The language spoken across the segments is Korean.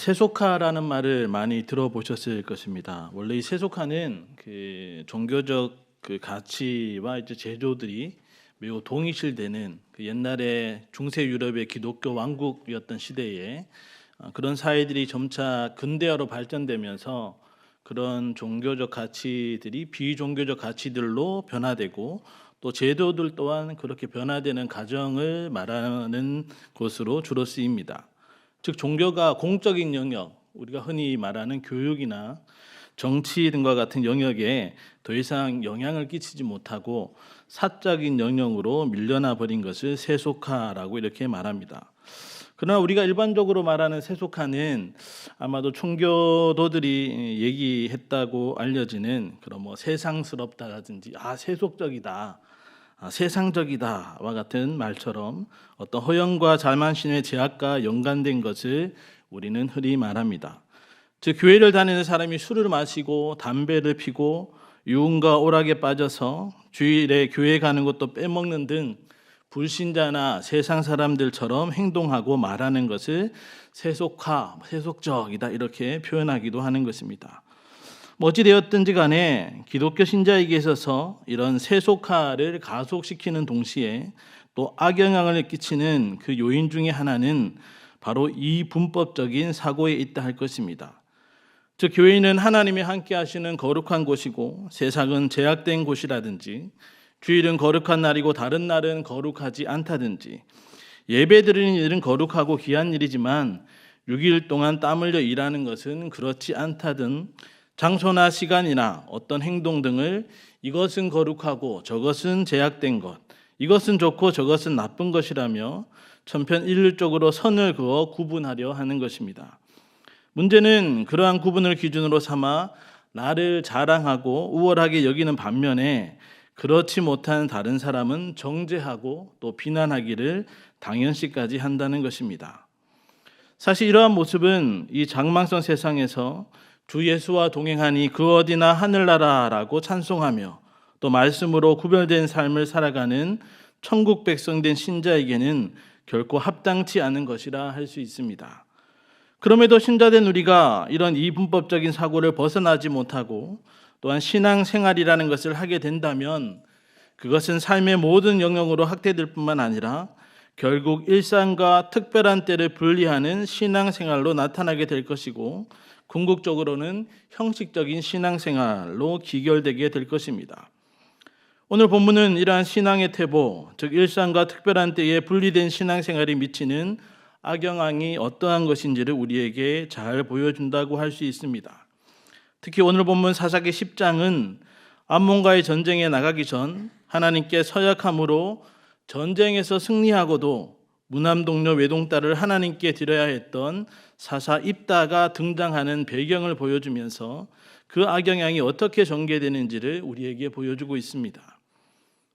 세속화라는 말을 많이 들어보셨을 것입니다. 원래 이 세속화는 그 종교적 가치와 이제 제도들이 매우 동일시되는 옛날에 중세 유럽의 기독교 왕국이었던 시대에 그런 사회들이 점차 근대화로 발전되면서 그런 종교적 가치들이 비종교적 가치들로 변화되고 또 제도들 또한 그렇게 변화되는 과정을 말하는 것으로 주로 쓰입니다. 즉 종교가 공적인 영역, 우리가 흔히 말하는 교육이나 정치 등과 같은 영역에 더 이상 영향을 끼치지 못하고 사적인 영역으로 밀려나 버린 것을 세속화라고 이렇게 말합니다. 그러나 우리가 일반적으로 말하는 세속화는 아마도 총교도들이 얘기했다고 알려지는 그런 세상스럽다라든지 세속적이다, 세상적이다와 같은 말처럼 어떤 허영과 자만심의 제약과 연관된 것을 우리는 흔히 말합니다. 즉 교회를 다니는 사람이 술을 마시고 담배를 피고 유흥과 오락에 빠져서 주일에 교회 가는 것도 빼먹는 등 불신자나 세상 사람들처럼 행동하고 말하는 것을 세속화, 세속적이다 이렇게 표현하기도 하는 것입니다. 어찌되었든지 간에 기독교 신자에게 있어서 이런 세속화를 가속시키는 동시에 또 악영향을 끼치는 그 요인 중에 하나는 바로 이 분법적인 사고에 있다 할 것입니다. 즉 교회는 하나님이 함께 하시는 거룩한 곳이고 세상은 제약된 곳이라든지 주일은 거룩한 날이고 다른 날은 거룩하지 않다든지 예배 드리는 일은 거룩하고 귀한 일이지만 6일 동안 땀 흘려 일하는 것은 그렇지 않다든 장소나 시간이나 어떤 행동 등을 이것은 거룩하고 저것은 제약된 것, 이것은 좋고 저것은 나쁜 것이라며 천편일률적으로 선을 그어 구분하려 하는 것입니다. 문제는 그러한 구분을 기준으로 삼아 나를 자랑하고 우월하게 여기는 반면에 그렇지 못한 다른 사람은 정죄하고 또 비난하기를 당연시까지 한다는 것입니다. 사실 이러한 모습은 이 장망성 세상에서 주 예수와 동행하니 그 어디나 하늘나라라고 찬송하며 또 말씀으로 구별된 삶을 살아가는 천국 백성된 신자에게는 결코 합당치 않은 것이라 할 수 있습니다. 그럼에도 신자된 우리가 이런 이분법적인 사고를 벗어나지 못하고 또한 신앙생활이라는 것을 하게 된다면 그것은 삶의 모든 영역으로 확대될 뿐만 아니라 결국 일상과 특별한 때를 분리하는 신앙생활로 나타나게 될 것이고 궁극적으로는 형식적인 신앙생활로 기결되게 될 것입니다. 오늘 본문은 이러한 신앙의 태보, 즉 일상과 특별한 때에 분리된 신앙생활이 미치는 악영향이 어떠한 것인지를 우리에게 잘 보여준다고 할 수 있습니다. 특히 오늘 본문 사사기 10장은 암몬과의 전쟁에 나가기 전 하나님께 서약함으로 전쟁에서 승리하고도 무남동료 외동딸을 하나님께 드려야 했던 사사 입다가 등장하는 배경을 보여주면서 그 악영향이 어떻게 전개되는지를 우리에게 보여주고 있습니다.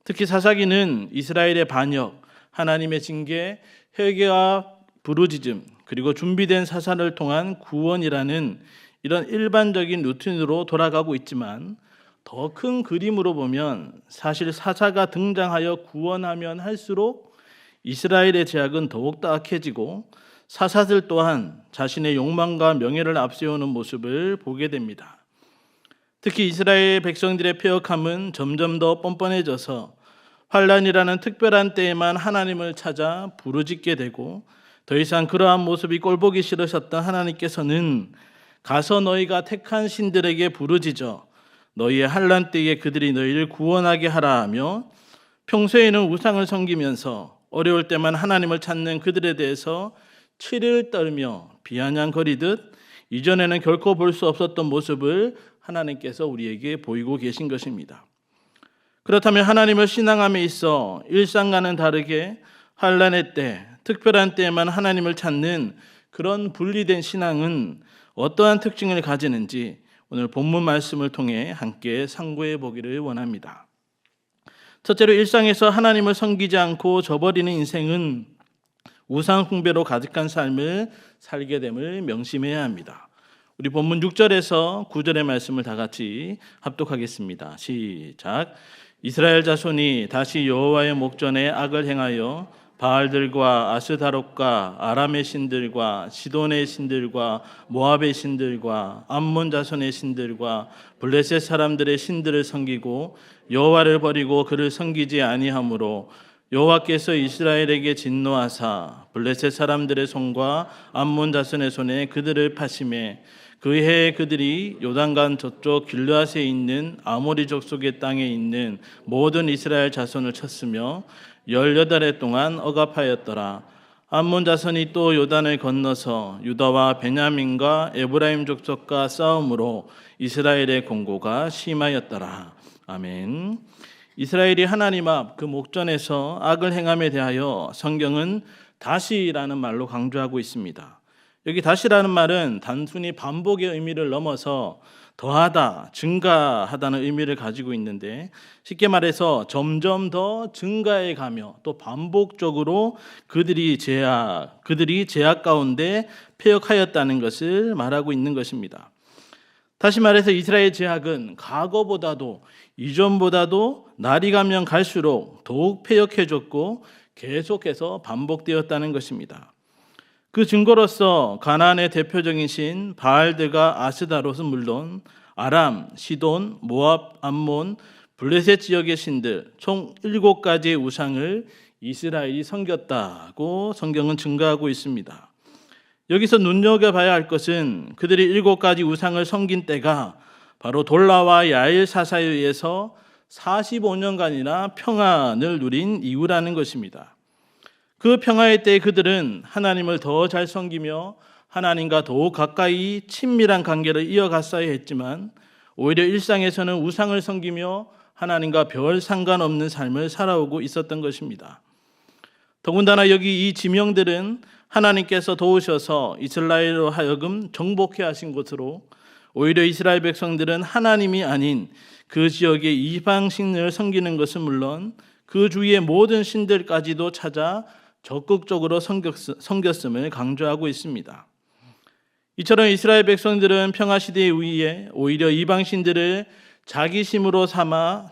특히 사사기는 이스라엘의 반역, 하나님의 징계, 회개와 부르짖음, 그리고 준비된 사사를 통한 구원이라는 이런 일반적인 루틴으로 돌아가고 있지만 더 큰 그림으로 보면 사실 사사가 등장하여 구원하면 할수록 이스라엘의 제약은 더욱더 악해지고 사사들 또한 자신의 욕망과 명예를 앞세우는 모습을 보게 됩니다. 특히 이스라엘 백성들의 패역함은 점점 더 뻔뻔해져서 환란이라는 특별한 때에만 하나님을 찾아 부르짖게 되고 더 이상 그러한 모습이 꼴보기 싫으셨던 하나님께서는 가서 너희가 택한 신들에게 부르짖어 너희의 환란 때에 그들이 너희를 구원하게 하라 하며 평소에는 우상을 섬기면서 어려울 때만 하나님을 찾는 그들에 대해서 치를 떨며 비아냥거리듯 이전에는 결코 볼 수 없었던 모습을 하나님께서 우리에게 보이고 계신 것입니다. 그렇다면 하나님을 신앙함에 있어 일상과는 다르게 환란의 때, 특별한 때에만 하나님을 찾는 그런 분리된 신앙은 어떠한 특징을 가지는지 오늘 본문 말씀을 통해 함께 상고해 보기를 원합니다. 첫째로 일상에서 하나님을 섬기지 않고 저버리는 인생은 우상 숭배로 가득한 삶을 살게 됨을 명심해야 합니다. 우리 본문 6절에서 9절의 말씀을 다 같이 합독하겠습니다. 시작. 이스라엘 자손이 다시 여호와의 목전에 악을 행하여 바알들과 아스다롯과 아람의 신들과 시돈의 신들과 모압의 신들과 암몬 자손의 신들과 블레셋 사람들의 신들을 섬기고 여호와를 버리고 그를 섬기지 아니하므로 여호와께서 이스라엘에게 진노하사 블레셋 사람들의 손과 암몬 자손의 손에 그들을 파심해 그 해에 그들이 요단강 저쪽 길르앗에 있는 아모리 족속의 땅에 있는 모든 이스라엘 자손을 쳤으며 18해 동안 억압하였더라. 암몬 자손이 또 요단을 건너서 유다와 베냐민과 에브라임 족속과 싸움으로 이스라엘의 공고가 심하였더라. 아멘. 이스라엘이 하나님 앞 그 목전에서 악을 행함에 대하여 성경은 다시라는 말로 강조하고 있습니다. 여기 다시라는 말은 단순히 반복의 의미를 넘어서 더하다, 증가하다는 의미를 가지고 있는데, 쉽게 말해서 점점 더 증가해 가며 또 반복적으로 그들이 죄악 가운데 패역하였다는 것을 말하고 있는 것입니다. 다시 말해서 이스라엘 죄악은 과거보다도 이전보다도 날이 가면 갈수록 더욱 패역해졌고 계속해서 반복되었다는 것입니다. 그 증거로서 가나안의 대표적인 신 바알들과 아스다롯은 물론 아람, 시돈, 모압, 암몬, 블레셋 지역의 신들 총 7가지의 우상을 이스라엘이 섬겼다고 성경은 증거하고 있습니다. 여기서 눈여겨봐야 할 것은 그들이 7가지 우상을 섬긴 때가 바로 돌라와 야일 사사에 의해서 45년간이나 평안을 누린 이유라는 것입니다. 그 평화의 때에 그들은 하나님을 더 잘 섬기며 하나님과 더욱 가까이 친밀한 관계를 이어갔어야 했지만 오히려 일상에서는 우상을 섬기며 하나님과 별 상관없는 삶을 살아오고 있었던 것입니다. 더군다나 여기 이 지명들은 하나님께서 도우셔서 이스라엘로 하여금 정복해 하신 곳으로 오히려 이스라엘 백성들은 하나님이 아닌 그 지역의 이방신을 섬기는 것은 물론 그 주위의 모든 신들까지도 찾아 적극적으로 섬겼음을 강조하고 있습니다. 이처럼 이스라엘 백성들은 평화 시대에 의해 오히려 이방신들을 자기 신으로 삼아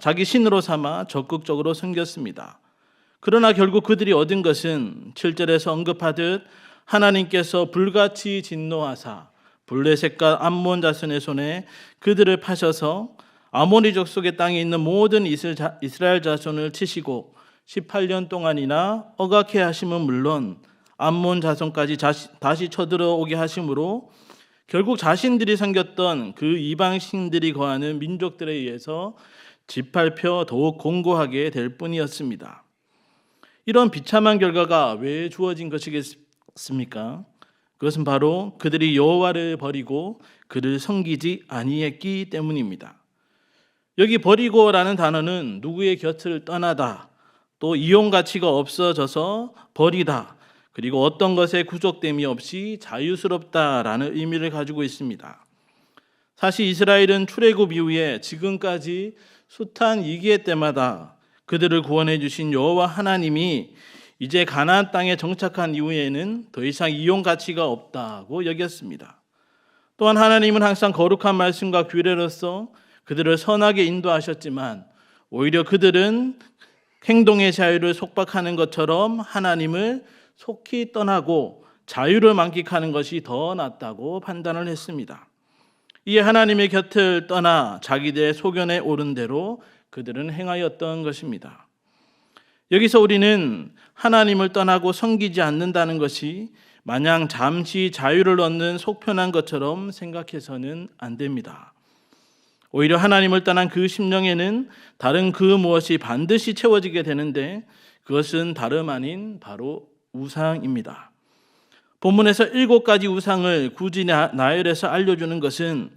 적극적으로 섬겼습니다. 그러나 결국 그들이 얻은 것은 7절에서 언급하듯 하나님께서 불같이 진노하사 블레셋과 암몬 자손의 손에 그들을 파셔서 아모리 족속의 땅에 있는 모든 이스라엘 자손을 치시고 18년 동안이나 억압해 하심은 물론 암몬 자손까지 다시 쳐들어오게 하심으로 결국 자신들이 섬겼던 그 이방신들이 거하는 민족들에 의해서 짓밟혀 더욱 공고하게 될 뿐이었습니다. 이런 비참한 결과가 왜 주어진 것이겠습니까? 그것은 바로 그들이 여호와를 버리고 그를 섬기지 아니했기 때문입니다. 여기 버리고라는 단어는 누구의 곁을 떠나다, 또 이용 가치가 없어져서 버리다, 그리고 어떤 것에 구속됨이 없이 자유스럽다라는 의미를 가지고 있습니다. 사실 이스라엘은 출애굽 이후에 지금까지 숱한 위기의 때마다 그들을 구원해 주신 여호와 하나님이 이제 가나안 땅에 정착한 이후에는 더 이상 이용 가치가 없다고 여겼습니다. 또한 하나님은 항상 거룩한 말씀과 규례로서 그들을 선하게 인도하셨지만 오히려 그들은 행동의 자유를 속박하는 것처럼 하나님을 속히 떠나고 자유를 만끽하는 것이 더 낫다고 판단을 했습니다. 이에 하나님의 곁을 떠나 자기들의 소견에 오른 대로 그들은 행하였던 것입니다. 여기서 우리는 하나님을 떠나고 섬기지 않는다는 것이 마냥 잠시 자유를 얻는 속편한 것처럼 생각해서는 안 됩니다. 오히려 하나님을 떠난 그 심령에는 다른 그 무엇이 반드시 채워지게 되는데 그것은 다름 아닌 바로 우상입니다. 본문에서 7가지 우상을 굳이 나열해서 알려주는 것은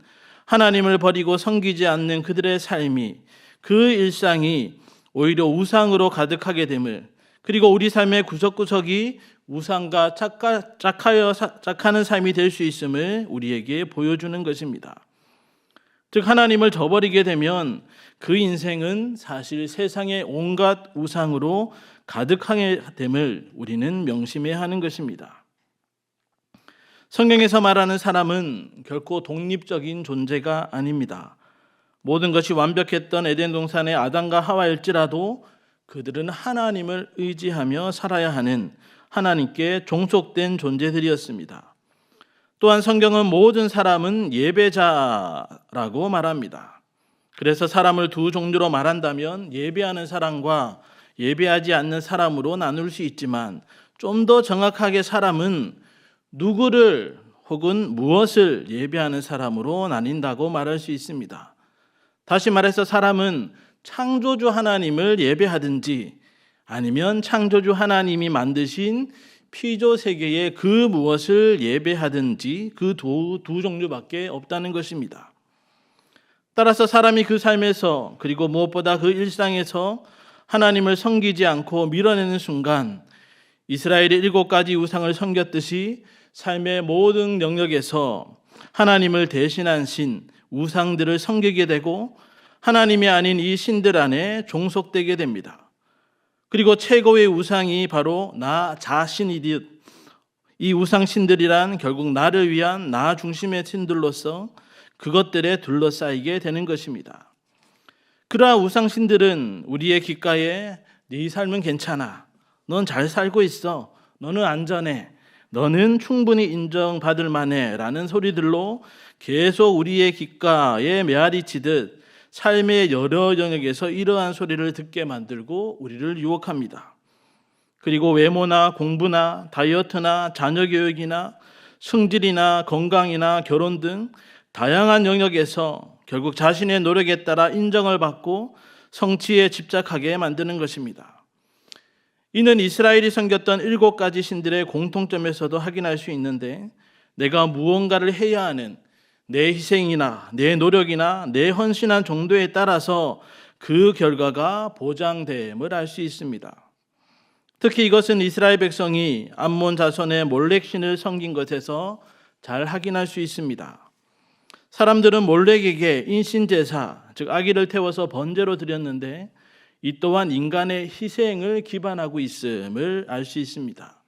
하나님을 버리고 섬기지 않는 그들의 삶이, 그 일상이 오히려 우상으로 가득하게 됨을, 그리고 우리 삶의 구석구석이 우상과 짝하는 삶이 될 수 있음을 우리에게 보여주는 것입니다. 즉 하나님을 저버리게 되면 그 인생은 사실 세상의 온갖 우상으로 가득하게 됨을 우리는 명심해야 하는 것입니다. 성경에서 말하는 사람은 결코 독립적인 존재가 아닙니다. 모든 것이 완벽했던 에덴 동산의 아담과 하와일지라도 그들은 하나님을 의지하며 살아야 하는 하나님께 종속된 존재들이었습니다. 또한 성경은 모든 사람은 예배자라고 말합니다. 그래서 사람을 두 종류로 말한다면 예배하는 사람과 예배하지 않는 사람으로 나눌 수 있지만 좀 더 정확하게 사람은 누구를 혹은 무엇을 예배하는 사람으로 나뉜다고 말할 수 있습니다. 다시 말해서 사람은 창조주 하나님을 예배하든지 아니면 창조주 하나님이 만드신 피조 세계의 그 무엇을 예배하든지 그 두 종류밖에 없다는 것입니다. 따라서 사람이 그 삶에서 그리고 무엇보다 그 일상에서 하나님을 섬기지 않고 밀어내는 순간 이스라엘이 7가지 우상을 섬겼듯이 삶의 모든 영역에서 하나님을 대신한 신, 우상들을 섬기게 되고 하나님이 아닌 이 신들 안에 종속되게 됩니다. 그리고 최고의 우상이 바로 나 자신이듯 이 우상신들이란 결국 나를 위한 나 중심의 신들로서 그것들에 둘러싸이게 되는 것입니다. 그러한 우상신들은 우리의 귓가에 네 삶은 괜찮아, 넌 잘 살고 있어, 너는 안전해, 너는 충분히 인정받을 만해 라는 소리들로 계속 우리의 귓가에 메아리치듯 삶의 여러 영역에서 이러한 소리를 듣게 만들고 우리를 유혹합니다. 그리고 외모나 공부나 다이어트나 자녀 교육이나 승질이나 건강이나 결혼 등 다양한 영역에서 결국 자신의 노력에 따라 인정을 받고 성취에 집착하게 만드는 것입니다. 이는 이스라엘이 섬겼던 7가지 신들의 공통점에서도 확인할 수 있는데 내가 무언가를 해야 하는 내 희생이나 내 노력이나 내 헌신한 정도에 따라서 그 결과가 보장됨을 알 수 있습니다. 특히 이것은 이스라엘 백성이 암몬 자손의 몰렉신을 섬긴 것에서 잘 확인할 수 있습니다. 사람들은 몰렉에게 인신제사, 즉 아기를 태워서 번제로 드렸는데 이 또한 인간의 희생을 기반하고 있음을 알 수 있습니다.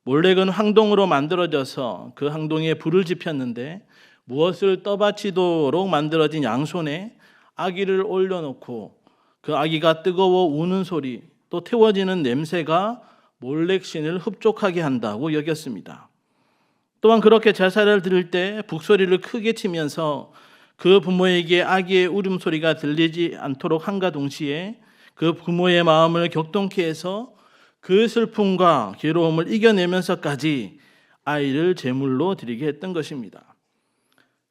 몰렉은 황동으로 만들어져서 그 황동에 불을 지폈는데 무엇을 떠받치도록 만들어진 양손에 아기를 올려놓고 그 아기가 뜨거워 우는 소리, 또 태워지는 냄새가 몰렉신을 흡족하게 한다고 여겼습니다. 또한 그렇게 제사를 드릴 때 북소리를 크게 치면서 그 부모에게 아기의 울음소리가 들리지 않도록 한가 동시에 그 부모의 마음을 격동케 해서 그 슬픔과 괴로움을 이겨내면서까지 아이를 제물로 드리게 했던 것입니다.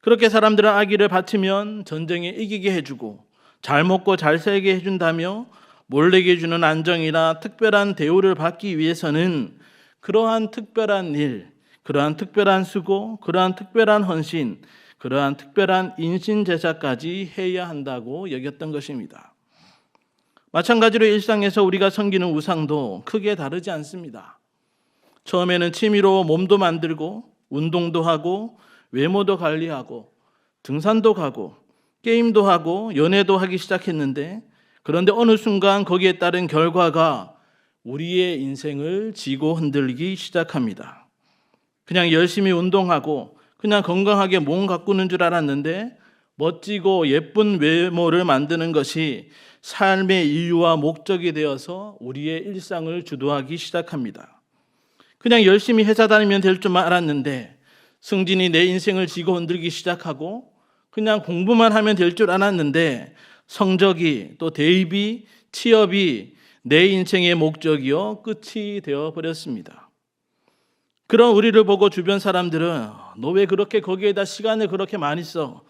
그렇게 사람들은 아기를 바치면 전쟁에 이기게 해주고 잘 먹고 잘 살게 해준다며 몰렉이 주는 안정이나 특별한 대우를 받기 위해서는 그러한 특별한 일, 그러한 특별한 수고, 그러한 특별한 헌신, 그러한 특별한 인신제사까지 해야 한다고 여겼던 것입니다. 마찬가지로 일상에서 우리가 섬기는 우상도 크게 다르지 않습니다. 처음에는 취미로 몸도 만들고 운동도 하고 외모도 관리하고 등산도 가고 게임도 하고 연애도 하기 시작했는데 그런데 어느 순간 거기에 따른 결과가 우리의 인생을 지고 흔들기 시작합니다. 그냥 열심히 운동하고 그냥 건강하게 몸 가꾸는 줄 알았는데 멋지고 예쁜 외모를 만드는 것이 삶의 이유와 목적이 되어서 우리의 일상을 주도하기 시작합니다. 그냥 열심히 회사 다니면 될 줄 알았는데 승진이 내 인생을 지고 흔들기 시작하고 그냥 공부만 하면 될 줄 알았는데 성적이 또 대입이 취업이 내 인생의 목적이요 끝이 되어버렸습니다. 그런 우리를 보고 주변 사람들은 너 왜 그렇게 거기에다 시간을 그렇게 많이 써?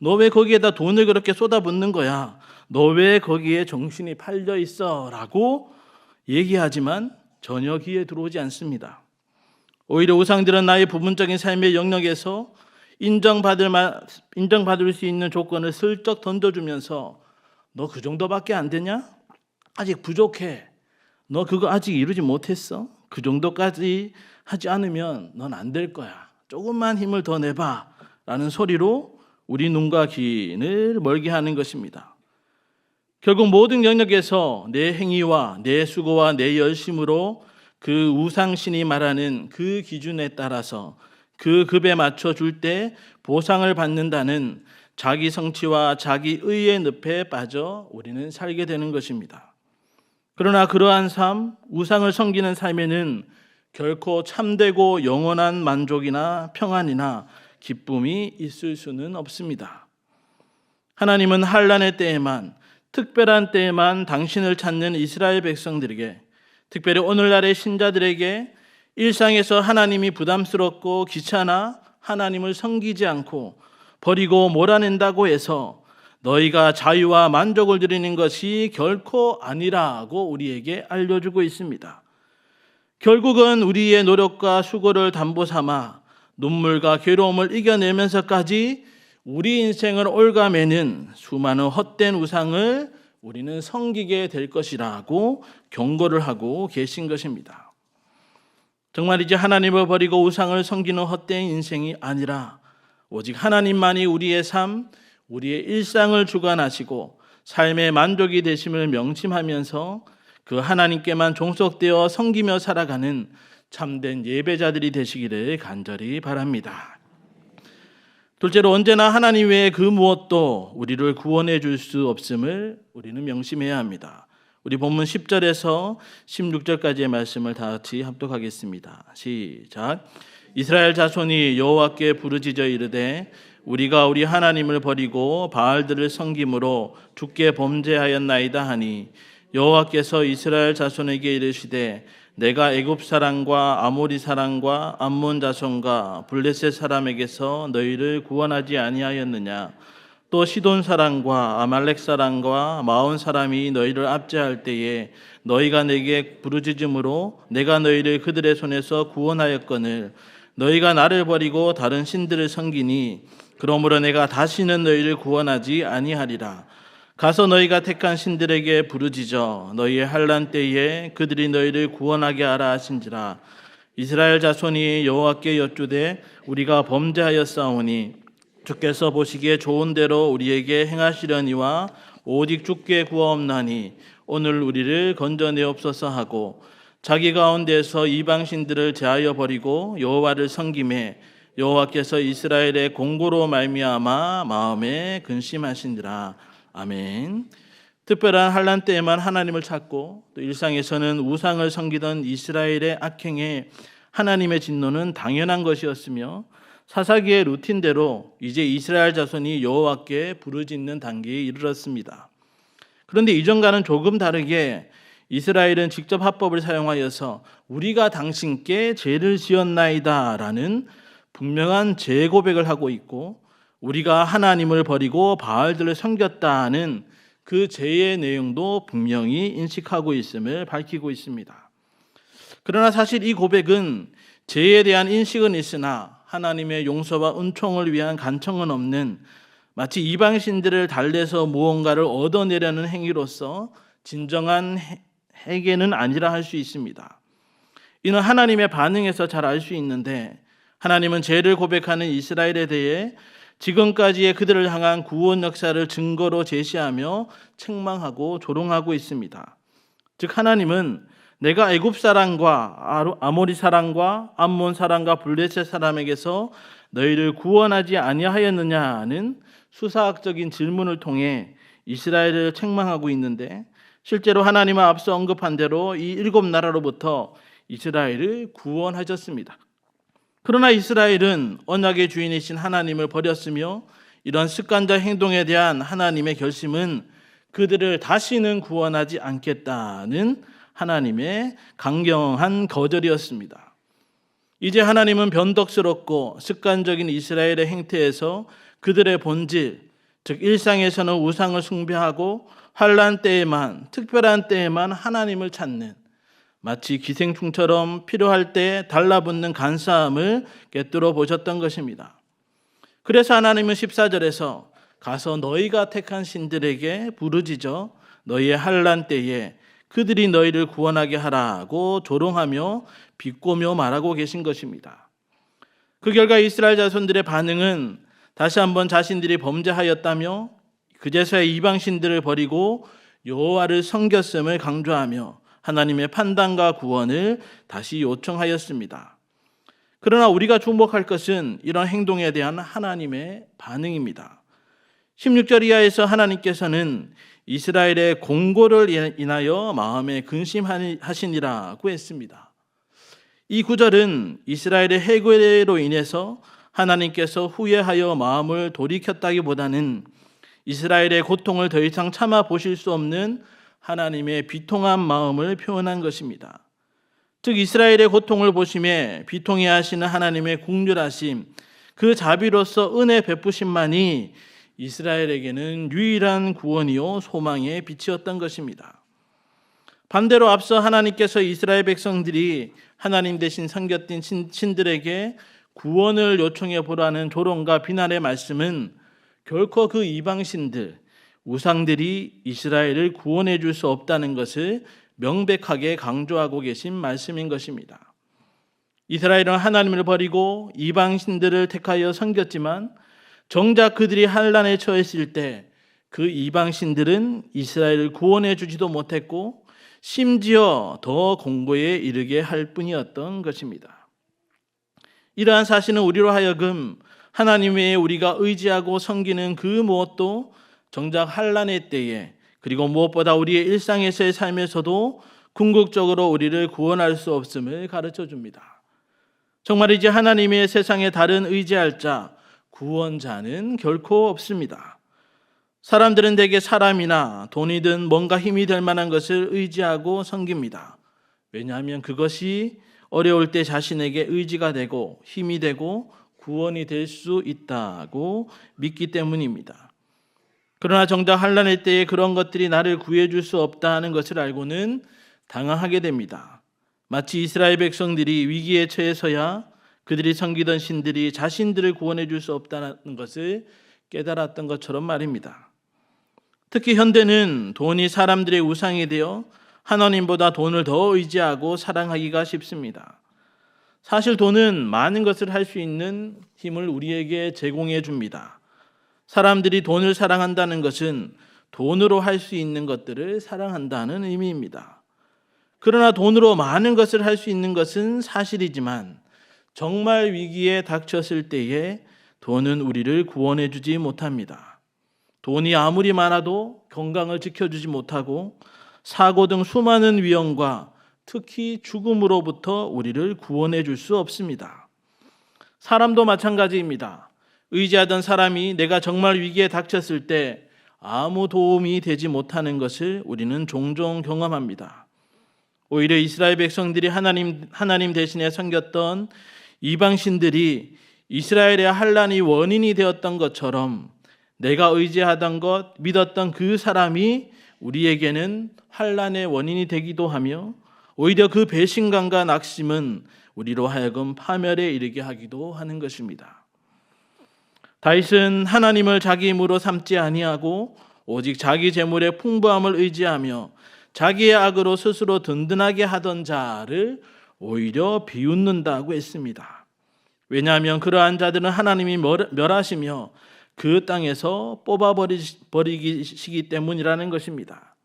너 왜 거기에다 돈을 그렇게 쏟아붓는 거야? 너 왜 거기에 정신이 팔려 있어? 라고 얘기하지만 전혀 귀에 들어오지 않습니다. 오히려 우상들은 나의 부분적인 삶의 영역에서 인정받을 수 있는 조건을 슬쩍 던져주면서 너 그 정도밖에 안 되냐? 아직 부족해. 너 그거 아직 이루지 못했어? 그 정도까지 하지 않으면 넌 안 될 거야. 조금만 힘을 더 내봐. 라는 소리로 우리 눈과 귀를 멀게 하는 것입니다. 결국 모든 영역에서 내 행위와 내 수고와 내 열심으로 그 우상신이 말하는 그 기준에 따라서 그 급에 맞춰 줄 때 보상을 받는다는 자기 성취와 자기 의의 늪에 빠져 우리는 살게 되는 것입니다. 그러나 그러한 삶, 우상을 섬기는 삶에는 결코 참되고 영원한 만족이나 평안이나 기쁨이 있을 수는 없습니다. 하나님은 환난의 때에만, 특별한 때에만 당신을 찾는 이스라엘 백성들에게, 특별히 오늘날의 신자들에게 일상에서 하나님이 부담스럽고 귀찮아 하나님을 섬기지 않고 버리고 몰아낸다고 해서 너희가 자유와 만족을 누리는 것이 결코 아니라고 우리에게 알려주고 있습니다. 결국은 우리의 노력과 수고를 담보 삼아 눈물과 괴로움을 이겨내면서까지 우리 인생을 옭아매는 수많은 헛된 우상을 우리는 섬기게 될 것이라고 경고를 하고 계신 것입니다. 정말 이제 하나님을 버리고 우상을 섬기는 헛된 인생이 아니라 오직 하나님만이 우리의 삶, 우리의 일상을 주관하시고 삶의 만족이 되심을 명심하면서 그 하나님께만 종속되어 섬기며 살아가는 참된 예배자들이 되시기를 간절히 바랍니다. 둘째로, 언제나 하나님 외에 그 무엇도 우리를 구원해 줄 수 없음을 우리는 명심해야 합니다. 우리 본문 10절에서 16절까지의 말씀을 다 같이 합독하겠습니다. 시작. 이스라엘 자손이 여호와께 부르짖어 이르되 우리가 우리 하나님을 버리고 바알들을 섬김으로 주께 범죄하였나이다 하니 여호와께서 이스라엘 자손에게 이르시되 내가 애굽 사람과 아모리 사람과 암몬 자손과 블레셋 사람에게서 너희를 구원하지 아니하였느냐. 또 시돈 사람과 아말렉 사람과 마온 사람이 너희를 압제할 때에 너희가 내게 부르짖음으로 내가 너희를 그들의 손에서 구원하였거늘 너희가 나를 버리고 다른 신들을 섬기니 그러므로 내가 다시는 너희를 구원하지 아니하리라. 가서 너희가 택한 신들에게 부르짖어 너희의 환난 때에 그들이 너희를 구원하게 하라 하신지라. 이스라엘 자손이 여호와께 여쭈되 우리가 범죄하였사오니 주께서 보시기에 좋은 대로 우리에게 행하시려니와 오직 주께 구하옵나니 오늘 우리를 건져내옵소서 하고 자기 가운데서 이방 신들을 제하여 버리고 여호와를 섬김에 여호와께서 이스라엘의 공고로 말미암아 마음에 근심하시니라. 아멘. 특별한 환난 때에만 하나님을 찾고 또 일상에서는 우상을 섬기던 이스라엘의 악행에 하나님의 진노는 당연한 것이었으며 사사기의 루틴대로 이제 이스라엘 자손이 여호와께 부르짖는 단계에 이르렀습니다. 그런데 이전과는 조금 다르게 이스라엘은 직접 합법을 사용하여서 우리가 당신께 죄를 지었나이다 라는 분명한 죄 고백을 하고 있고 우리가 하나님을 버리고 바알들을 섬겼다는 그 죄의 내용도 분명히 인식하고 있음을 밝히고 있습니다. 그러나 사실 이 고백은 죄에 대한 인식은 있으나 하나님의 용서와 은총을 위한 간청은 없는 마치 이방신들을 달래서 무언가를 얻어내려는 행위로서 진정한 회개는 아니라 할 수 있습니다. 이는 하나님의 반응에서 잘 알 수 있는데 하나님은 죄를 고백하는 이스라엘에 대해 지금까지의 그들을 향한 구원 역사를 증거로 제시하며 책망하고 조롱하고 있습니다. 즉 하나님은 내가 애굽 사람과 아모리 사람과 암몬 사람과 블레셋 사람에게서 너희를 구원하지 아니하였느냐는 수사학적인 질문을 통해 이스라엘을 책망하고 있는데 실제로 하나님은 앞서 언급한 대로 이 7나라로부터 이스라엘을 구원하셨습니다. 그러나 이스라엘은 언약의 주인이신 하나님을 버렸으며 이런 습관적 행동에 대한 하나님의 결심은 그들을 다시는 구원하지 않겠다는 하나님의 강경한 거절이었습니다. 이제 하나님은 변덕스럽고 습관적인 이스라엘의 행태에서 그들의 본질, 즉 일상에서는 우상을 숭배하고 환난 때에만, 특별한 때에만 하나님을 찾는 마치 기생충처럼 필요할 때 달라붙는 간사함을 꿰뚫어 보셨던 것입니다. 그래서 하나님은 14절에서 가서 너희가 택한 신들에게 부르짖어 너희의 환난 때에 그들이 너희를 구원하게 하라고 조롱하며 비꼬며 말하고 계신 것입니다. 그 결과 이스라엘 자손들의 반응은 다시 한번 자신들이 범죄하였다며 그제서야 이방 신들을 버리고 여호와를 섬겼음을 강조하며 하나님의 판단과 구원을 다시 요청하였습니다. 그러나 우리가 주목할 것은 이런 행동에 대한 하나님의 반응입니다. 16절 이하에서 하나님께서는 이스라엘의 공고를 인하여 마음에 근심하시니라고 했습니다. 이 구절은 이스라엘의 해괴로 인해서 하나님께서 후회하여 마음을 돌이켰다기보다는 이스라엘의 고통을 더 이상 참아 보실 수 없는 하나님의 비통한 마음을 표현한 것입니다. 즉 이스라엘의 고통을 보심에 비통해 하시는 하나님의 긍휼하심, 그 자비로서 은혜 베푸심만이 이스라엘에게는 유일한 구원이요 소망의 빛이었던 것입니다. 반대로 앞서 하나님께서 이스라엘 백성들이 하나님 대신 섬겼던 신들에게 구원을 요청해 보라는 조롱과 비난의 말씀은 결코 그 이방신들, 우상들이 이스라엘을 구원해 줄 수 없다는 것을 명백하게 강조하고 계신 말씀인 것입니다. 이스라엘은 하나님을 버리고 이방신들을 택하여 섬겼지만 정작 그들이 환난에 처했을 때 그 이방신들은 이스라엘을 구원해 주지도 못했고 심지어 더 공고에 이르게 할 뿐이었던 것입니다. 이러한 사실은 우리로 하여금 하나님 외에 우리가 의지하고 섬기는 그 무엇도 정작 환난의 때에, 그리고 무엇보다 우리의 일상에서의 삶에서도 궁극적으로 우리를 구원할 수 없음을 가르쳐 줍니다. 정말이지 하나님의 세상에 다른 의지할 자, 구원자는 결코 없습니다. 사람들은 대개 사람이나 돈이든 뭔가 힘이 될 만한 것을 의지하고 섬깁니다. 왜냐하면 그것이 어려울 때 자신에게 의지가 되고 힘이 되고 구원이 될 수 있다고 믿기 때문입니다. 그러나 정작 환난의 때에 그런 것들이 나를 구해줄 수 없다는 것을 알고는 당황하게 됩니다. 마치 이스라엘 백성들이 위기에 처해서야 그들이 섬기던 신들이 자신들을 구원해 줄 수 없다는 것을 깨달았던 것처럼 말입니다. 특히 현대는 돈이 사람들의 우상이 되어 하나님보다 돈을 더 의지하고 사랑하기가 쉽습니다. 사실 돈은 많은 것을 할 수 있는 힘을 우리에게 제공해 줍니다. 사람들이 돈을 사랑한다는 것은 돈으로 할 수 있는 것들을 사랑한다는 의미입니다. 그러나 돈으로 많은 것을 할 수 있는 것은 사실이지만 정말 위기에 닥쳤을 때에 돈은 우리를 구원해 주지 못합니다. 돈이 아무리 많아도 건강을 지켜주지 못하고 사고 등 수많은 위험과 특히 죽음으로부터 우리를 구원해 줄 수 없습니다. 사람도 마찬가지입니다. 의지하던 사람이 내가 정말 위기에 닥쳤을 때 아무 도움이 되지 못하는 것을 우리는 종종 경험합니다. 오히려 이스라엘 백성들이 하나님 대신에 섬겼던 이방신들이 이스라엘의 환난이 원인이 되었던 것처럼 내가 의지하던 것, 믿었던 그 사람이 우리에게는 환난의 원인이 되기도 하며 오히려 그 배신감과 낙심은 우리로 하여금 파멸에 이르게 하기도 하는 것입니다. 다윗은 하나님을 자기 힘으로 삼지 아니하고 오직 자기 재물의 풍부함을 의지하며 자기의 악으로 스스로 든든하게 하던 자를 오히려 비웃는다고 했습니다. 왜냐하면 그러한 자들은 하나님이 멸하시며 그 땅에서 뽑아버리시기 때문이라는 것입니다.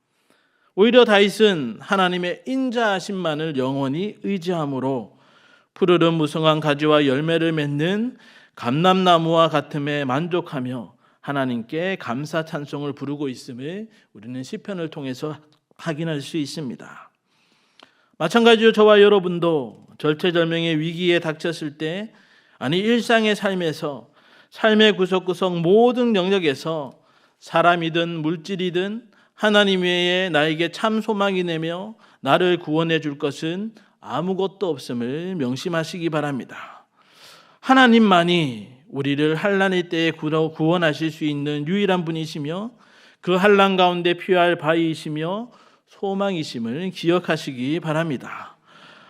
오히려 다윗은 하나님의 인자하심만을 영원히 의지함으로 푸르른 무성한 가지와 열매를 맺는 감람나무와 같음에 만족하며 하나님께 감사 찬송을 부르고 있음을 우리는 시편을 통해서 확인할 수 있습니다. 마찬가지로 저와 여러분도 절체절명의 위기에 닥쳤을 때, 아니 일상의 삶에서 삶의 구석구석 모든 영역에서 사람이든 물질이든 하나님 외에 나에게 참 소망이 되며 나를 구원해 줄 것은 아무것도 없음을 명심하시기 바랍니다. 하나님만이 우리를 환난의 때에 구원하실 수 있는 유일한 분이시며 그 환난 가운데 피할 바위이시며 소망이심을 기억하시기 바랍니다.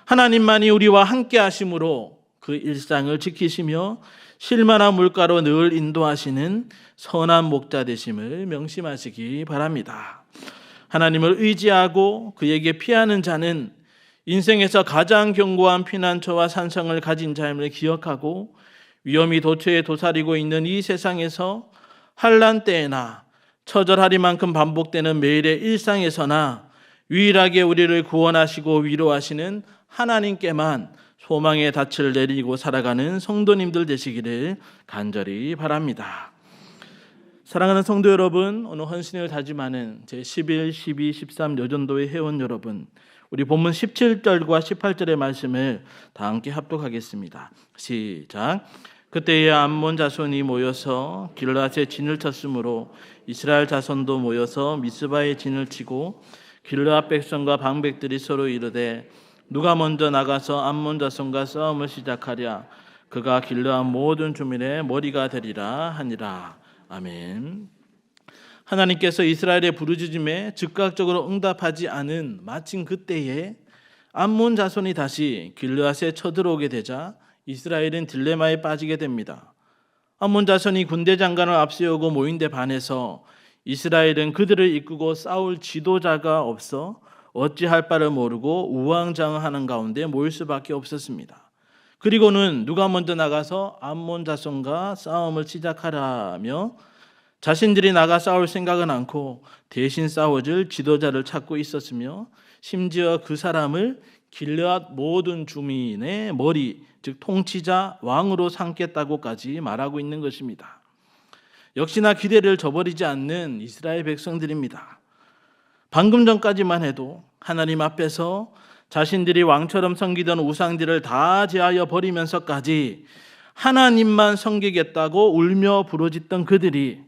하나님만이 우리와 함께 하심으로 그 일상을 지키시며 실만한 물가로 늘 인도하시는 선한 목자 되심을 명심하시기 바랍니다. 하나님을 의지하고 그에게 피하는 자는 인생에서 가장 견고한 피난처와 산성을 가진 자임을 기억하고 위험이 도처에 도사리고 있는 이 세상에서 환난 때에나 처절하리만큼 반복되는 매일의 일상에서나 유일하게 우리를 구원하시고 위로하시는 하나님께만 소망의 닻을 내리고 살아가는 성도님들 되시기를 간절히 바랍니다. 사랑하는 성도 여러분, 오늘 헌신을 다짐하는 제11, 12, 13 여전도의 회원 여러분, 우리 본문 17절과 18절의 말씀을 다 함께 합독하겠습니다. 시작. 그때에 암몬 자손이 모여서 길르앗에 진을 쳤으므로 이스라엘 자손도 모여서 미스바에 진을 치고 길르앗 백성과 방백들이 서로 이르되 누가 먼저 나가서 암몬 자손과 싸움을 시작하랴. 그가 길르앗 모든 주민의 머리가 되리라 하니라. 아멘. 하나님께서 이스라엘의 부르짖음에 즉각적으로 응답하지 않은 마침 그때에 암몬 자손이 다시 길르앗에 쳐들어오게 되자 이스라엘은 딜레마에 빠지게 됩니다. 암몬 자손이 군대 장관을 앞세우고 모인 데 반해서 이스라엘은 그들을 이끌고 싸울 지도자가 없어 어찌할 바를 모르고 우왕좌왕하는 가운데 모일 수밖에 없었습니다. 그리고는 누가 먼저 나가서 암몬 자손과 싸움을 시작하라며 자신들이 나가 싸울 생각은 않고 대신 싸워줄 지도자를 찾고 있었으며 심지어 그 사람을 길르앗 모든 주민의 머리, 즉 통치자 왕으로 삼겠다고까지 말하고 있는 것입니다. 역시나 기대를 저버리지 않는 이스라엘 백성들입니다. 방금 전까지만 해도 하나님 앞에서 자신들이 왕처럼 섬기던 우상들을 다 제하여 버리면서까지 하나님만 섬기겠다고 울며 부르짖던 그들이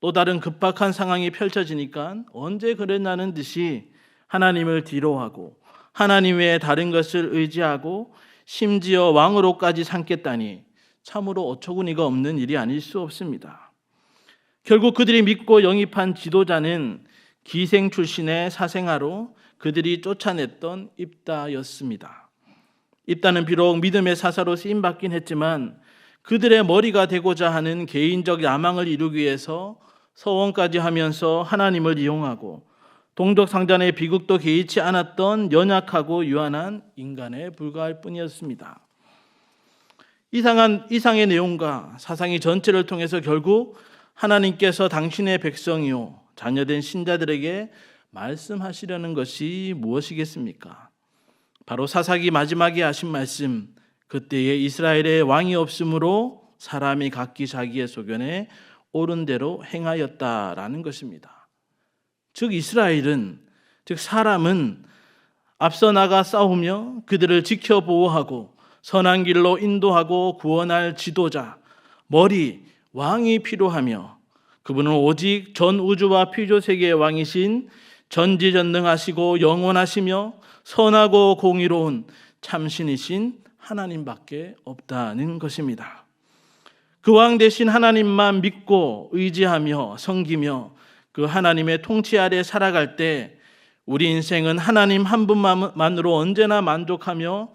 또 다른 급박한 상황이 펼쳐지니까 언제 그랬나는 듯이 하나님을 뒤로하고 하나님 외에 다른 것을 의지하고 심지어 왕으로까지 삼겠다니 참으로 어처구니가 없는 일이 아닐 수 없습니다. 결국 그들이 믿고 영입한 지도자는 기생 출신의 사생아로 그들이 쫓아냈던 입다였습니다. 입다는 비록 믿음의 사사로 쓰임받긴 했지만 그들의 머리가 되고자 하는 개인적 야망을 이루기 위해서 서원까지 하면서 하나님을 이용하고 동족상잔의 비극도 개의치 않았던 연약하고 유한한 인간에 불과할 뿐이었습니다. 이상의 내용과 사상의 전체를 통해서 결국 하나님께서 당신의 백성이요 자녀된 신자들에게 말씀하시려는 것이 무엇이겠습니까? 바로 사사기 마지막에 하신 말씀, 그때에 이스라엘의 왕이 없으므로 사람이 각기 자기의 소견에 옳은 대로 행하였다라는 것입니다. 즉 이스라엘은, 즉 사람은 앞서 나가 싸우며 그들을 지켜 보호하고 선한 길로 인도하고 구원할 지도자, 머리, 왕이 필요하며 그분은 오직 전 우주와 피조 세계의 왕이신 전지전능하시고 영원하시며 선하고 공의로운 참신이신 하나님밖에 없다는 것입니다. 그 왕 대신 하나님만 믿고 의지하며 섬기며 그 하나님의 통치 아래 살아갈 때 우리 인생은 하나님 한 분만으로 언제나 만족하며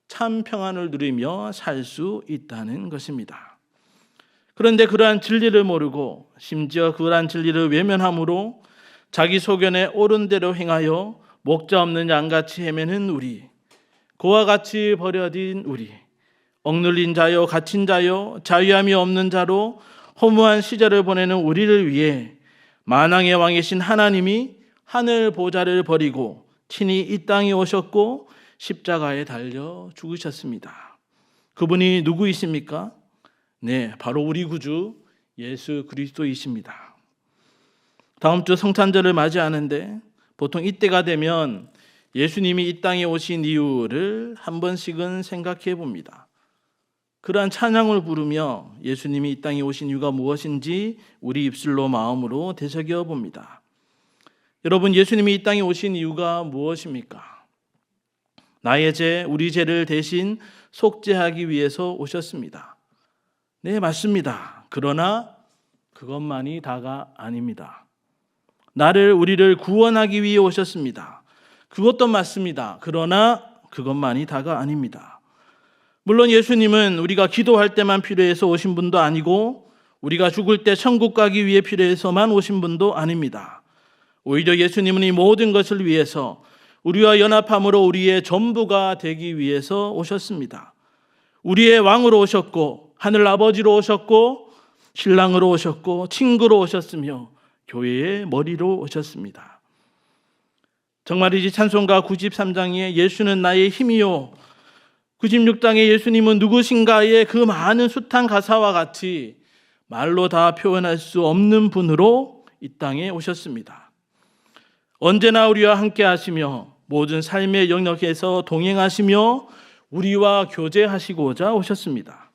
참 평안을 누리며 살 수 있다는 것입니다. 그런데 그러한 진리를 모르고 심지어 그러한 진리를 외면함으로 자기 소견에 옳은 대로 행하여 목자 없는 양같이 헤매는 우리, 그와 같이 버려진 우리, 억눌린 자요 갇힌 자요 자유함이 없는 자로 허무한 시절을 보내는 우리를 위해 만왕의 왕이신 하나님이 하늘 보좌를 버리고 친히 이 땅에 오셨고 십자가에 달려 죽으셨습니다. 그분이 누구이십니까? 네, 바로 우리 구주 예수 그리스도이십니다. 다음 주 성탄절을 맞이하는데 보통 이때가 되면 예수님이 이 땅에 오신 이유를 한 번씩은 생각해 봅니다. 그러한 찬양을 부르며 예수님이 이 땅에 오신 이유가 무엇인지 우리 입술로 마음으로 되새겨 봅니다. 여러분, 예수님이 이 땅에 오신 이유가 무엇입니까? 나의 죄, 우리 죄를 대신 속죄하기 위해서 오셨습니다. 네, 맞습니다. 그러나 그것만이 다가 아닙니다. 우리를 구원하기 위해 오셨습니다. 그것도 맞습니다. 그러나 그것만이 다가 아닙니다. 물론 예수님은 우리가 기도할 때만 필요해서 오신 분도 아니고 우리가 죽을 때 천국 가기 위해 필요해서만 오신 분도 아닙니다. 오히려 예수님은 이 모든 것을 위해서 우리와 연합함으로 우리의 전부가 되기 위해서 오셨습니다. 우리의 왕으로 오셨고 하늘 아버지로 오셨고 신랑으로 오셨고 친구로 오셨으며 교회의 머리로 오셨습니다. 정말이지 찬송가 93장에 예수는 나의 힘이요 96장에 예수님은 누구신가의 그 많은 숱한 가사와 같이 말로 다 표현할 수 없는 분으로 이 땅에 오셨습니다. 언제나 우리와 함께 하시며 모든 삶의 영역에서 동행하시며 우리와 교제하시고자 오셨습니다.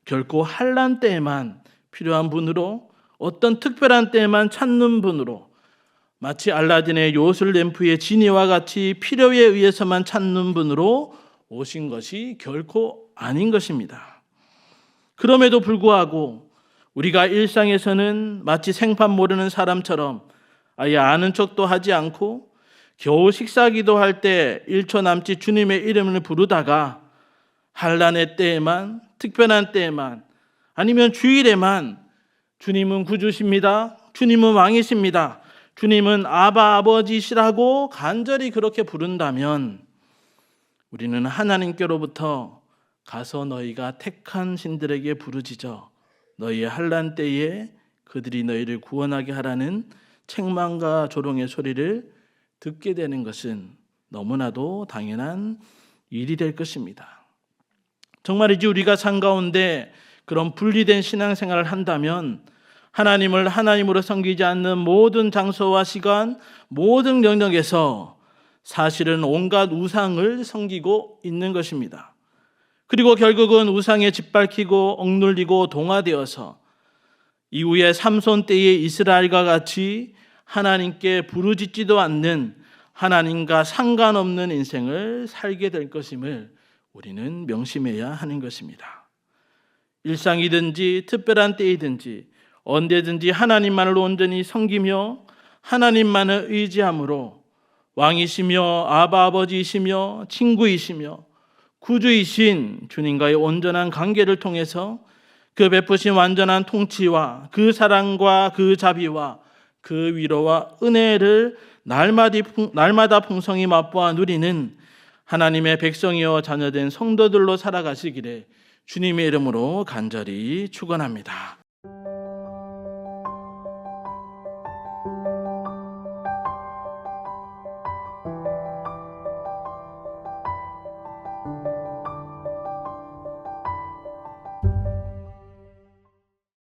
결코 환난 때에만 필요한 분으로, 어떤 특별한 때에만 찾는 분으로, 마치 알라딘의 요술 램프의 지니와 같이 필요에 의해서만 찾는 분으로 오신 것이 결코 아닌 것입니다. 그럼에도 불구하고 우리가 일상에서는 마치 생판 모르는 사람처럼 아예 아는 척도 하지 않고 겨우 식사기도 할 때 1초 남짓 주님의 이름을 부르다가 환난의 때에만, 특별한 때에만, 아니면 주일에만 주님은 구주십니다, 주님은 왕이십니다, 주님은 아바 아버지시라고 간절히 그렇게 부른다면 우리는 하나님께로부터 가서 너희가 택한 신들에게 부르짖어 너희의 환난 때에 그들이 너희를 구원하게 하라는 책망과 조롱의 소리를 듣게 되는 것은 너무나도 당연한 일이 될 것입니다. 정말이지 우리가 삶 가운데 그런 분리된 신앙생활을 한다면 하나님을 하나님으로 섬기지 않는 모든 장소와 시간, 모든 영역에서 사실은 온갖 우상을 섬기고 있는 것입니다. 그리고 결국은 우상에 짓밟히고 억눌리고 동화되어서 이후에 삼손 때의 이스라엘과 같이 하나님께 부르짖지도 않는, 하나님과 상관없는 인생을 살게 될 것임을 우리는 명심해야 하는 것입니다. 일상이든지 특별한 때이든지 언제든지 하나님만을 온전히 섬기며 하나님만을 의지함으로 왕이시며 아바 아버지이시며 친구이시며 구주이신 주님과의 온전한 관계를 통해서 그 베푸신 완전한 통치와 그 사랑과 그 자비와 그 위로와 은혜를 날마다 풍성히 맛보아 누리는 하나님의 백성이여 자녀된 성도들로 살아가시기를 주님의 이름으로 간절히 축원합니다.